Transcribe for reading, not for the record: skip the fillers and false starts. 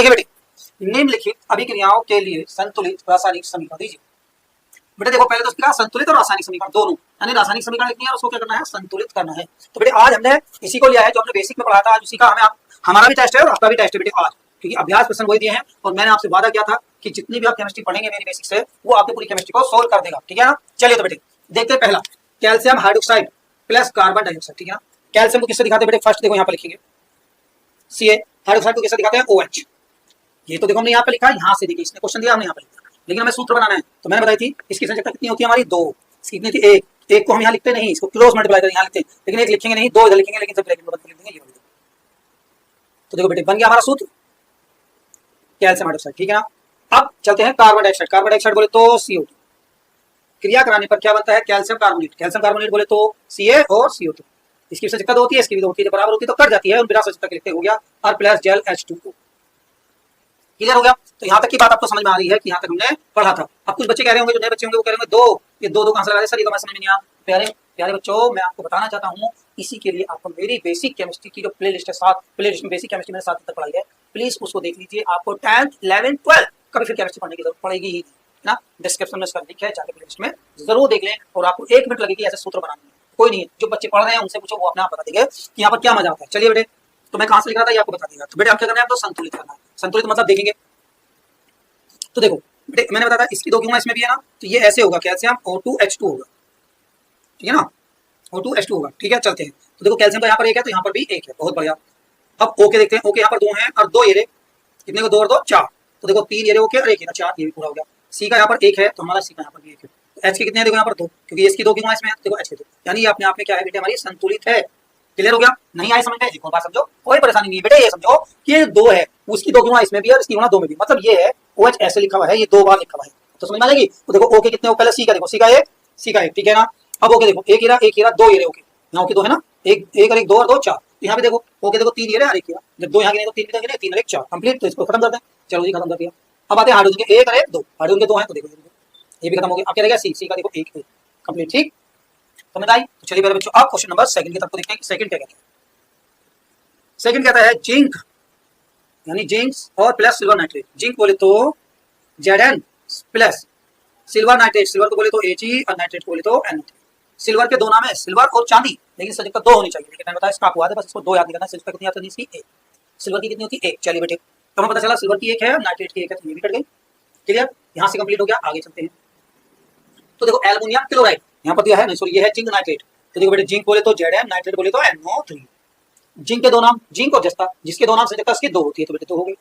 देखिए बेटे, निम्नलिखित अभिक्रियाओं के लिए संतुलित रासायनिक समीकरण दीजिए। बेटे देखो, पहले तो उसका संतुलित और रासायनिक समीकरण दोनों, यानी रासायनिक समीकरण लिखनी है और उसको क्या करना है, संतुलित करना है। तो बेटे आज हमने इसी को लिया है जो हमने बेसिक में पढ़ा था, आज उसी का हमें हमारा भी टेस्ट है और आपका भी टेस्ट है बेटे आज, क्योंकि अभ्यास प्रश्न वही दिए हैं और मैंने आपसे वादा किया था कि जितनी भी आप केमिस्ट्री पढ़ेंगे मेरी बेसिक से, वो आपकी पूरी केमिस्ट्री को सोल्व कर देगा, ठीक है ना। चलिए तो बेटे देखते हैं, पहला calcium hydroxide plus carbon dioxide, ठीक है ना। कैल्शियम को किससे दिखाते हैं बेटे, फर्स्ट देखो यहाँ पर लिखेंगे Ca, हाइड्रोक्साइड को किससे दिखाते हैं, OH। ये तो देखो हमने यहाँ पे लिखा है, यहाँ से देखिए इसने क्वेश्चन दिया हमने यहाँ पे, लेकिन हमें सूत्र बनाना है। तो मैंने बताई थी इसकी संख्या कितनी होती है हमारी, 2। इसकी कितनी थी, 1। 1 को हम यहाँ लिखते नहीं, इसको क्लोज मल्टीप्लाई कर यहाँ लिखते हैं, लेकिन 1 लिखेंगे नहीं, 2 इधर लिखेंगे, लेकिन सब ब्रैकेट में बंद कर देंगे। तो देखो बेटे बन गया हमारा सूत्र कैल्शियम हाइड्रोक्साइड, ठीक है ना। अब चलते हैं कार्बन डाइऑक्साइड। कार्बन डाइऑक्साइड बोले तो CO2, क्रिया कराने पर क्या बनता है, कैल्शियम कार्बोनेट। कैल्शियम कार्बोनेट बोले तो Ca और CO2। इसकी विभाजकता होती है, इसकी भी होती है, जब बराबर होती है तो कट जाती है, और बिना विभाजकता लिखते हो गया और प्लस जेल H2O। क्लियर हो गया। तो यहाँ तक की बात आपको समझ में आ रही है कि यहाँ तक हमने पढ़ा था। अब कुछ बच्चे कह रहे होंगे, जो नए बच्चे होंगे, वो कह रहे होंगे दो, ये दो कहां से लगा रहे सर, ये तो मैं समझ में नहीं आया। प्यारे प्यारे बच्चों, मैं आपको बताना चाहता हूँ, इसी के लिए आपको मेरी बेसिक केमिस्ट्री की जो प्ले लिस्ट है, 7 प्ले लिस्ट में बेसिक केमिस्ट्री मैंने 7 तक पढ़ाई है, प्लीज उसको देख लीजिए। आपको 10th 11th 12th कभी फिर केमिस्ट्री पढ़ने की जरूरत पड़ेगी ही ना। डिस्क्रिप्शन में उसका लिंक है, जाके प्ले लिस्ट में जरूर देख लें, और आपको 1 मिनट लगेगी ऐसे सूत्र बनाने में, कोई नहीं है। जो बच्चे पढ़ रहे हैं उनसे पूछो, वो अपने आप बता देंगे कि यहाँ पर क्या मजा आता है। चलिए बेटे, तो मैं कहाँ से लिख रहा था ये आपको बता देगा। तो बेटे हम क्या करना है, आपको संतुलित करना है। संतुलित मतलब देखेंगे तो देखो बेटे, मैंने बताया इसकी 2 क्यों इसमें भी है ना, तो ये ऐसे होगा, कैल्शियम O2H2 होगा, ठीक है ना, O2H2 होगा, ठीक है। चलते हैं, तो देखो कैल्शियम का यहाँ पर 1 है, तो यहाँ पर भी 1 है, बहुत बढ़िया। अब ओके देखते हैं, ओके यहाँ पर 2 हैं और 2 ये रहे, कितने को 2 और 2 4, तो देखो 3 ये रहे ओके और 1 है 4, ये भी पूरा हो गया। सी का यहाँ पर 1 है, तो हमारा सी का यहाँ पर भी 1 है। तो एच के कितने हैं, देखो यहाँ पर 2, क्योंकि इसकी 2 क्यों इसमें है, देखो एच के 2, यानी ये अपने आप में क्या है बेटे, हमारी संतुलित है। क्लियर हो गया, नहीं आए समझ में, एक और बात समझो, कोई परेशानी नहीं है बेटे, ये समझो कि ये 2 है, उसकी 2 क्यों इसमें भी है और इसकी 2 में भी, मतलब ये है OH ऐसे लिखा हुआ है, ये 2 बार लिखा हुआ है, तो समझ में आ जाएगी। तो देखो ओके कितने हो, पहले सी का देखो, सी का 1, ठीक है ना। अब ओके देखो 1 हीरा 2 हीरे, ओके यहाँ ओके 2 है ना, 1 और 1 2 और 2 4, तो यहाँ पे देखो ओके देखो 3 हीरे और 1 हीरा, जब 2 यहाँ गिने तो 3 भी गिने, 3 और 1 4 कंप्लीट। तो इसको खत्म करते हैं, चलो जी खत्म कर दिया। अब आते हैं हाइड्रोजन के 1 और 1 2, हाइड्रोजन के 2 हैं, तो देखो ये भी खत्म हो गया। अब क्या रहेगा, सी का देखो 1 कंप्लीट, ठीक समझ आई। तो चलिए मेरे बच्चों, अब क्वेश्चन नंबर 2 की तरफ को देखते हैं कि सेकंड क्या कहता है। सेकंड कहता है जिंक, यानी जिंक और प्लस सिल्वर नाइट्रेट। जिंक बोले तो Zn plus silver nitrate, silver को बोले तो He और नाइट्रेट को बोले तो Na। सिल्वर के 2 नाम है, सिल्वर और चांदी, लेकिन संयुक्त 2 होनी चाहिए, लेकिन मैंने बताया इसका आपको याद है, बस इसको 2 याद नहीं करना। सिल्वर कितनी आती है, इसकी 1, सिल्वर की कितनी होती है 1। चलिए बेटे, तो हमें पता चला सिल्वर की 1 है, नाइट्रेट की 1 है, तो ये भी कट गई। क्लियर, यहाँ से कंप्लीट हो गया, आगे चलते हैं। तो देखो एल्युमिनियम क्लोराइड यहाँ पर दिया है, नहीं सॉरी ये है जिंक नाइट्रेट। तो देखो बेटे जिंक बोले तो Zn, नाइट्रेट बोले तो NO3। जिंक के 2 नाम, जिंक और जस्ता, जिसके 2 नाम संयुक्त उसकी 2 होती है, तो बेटे 2 हो गई।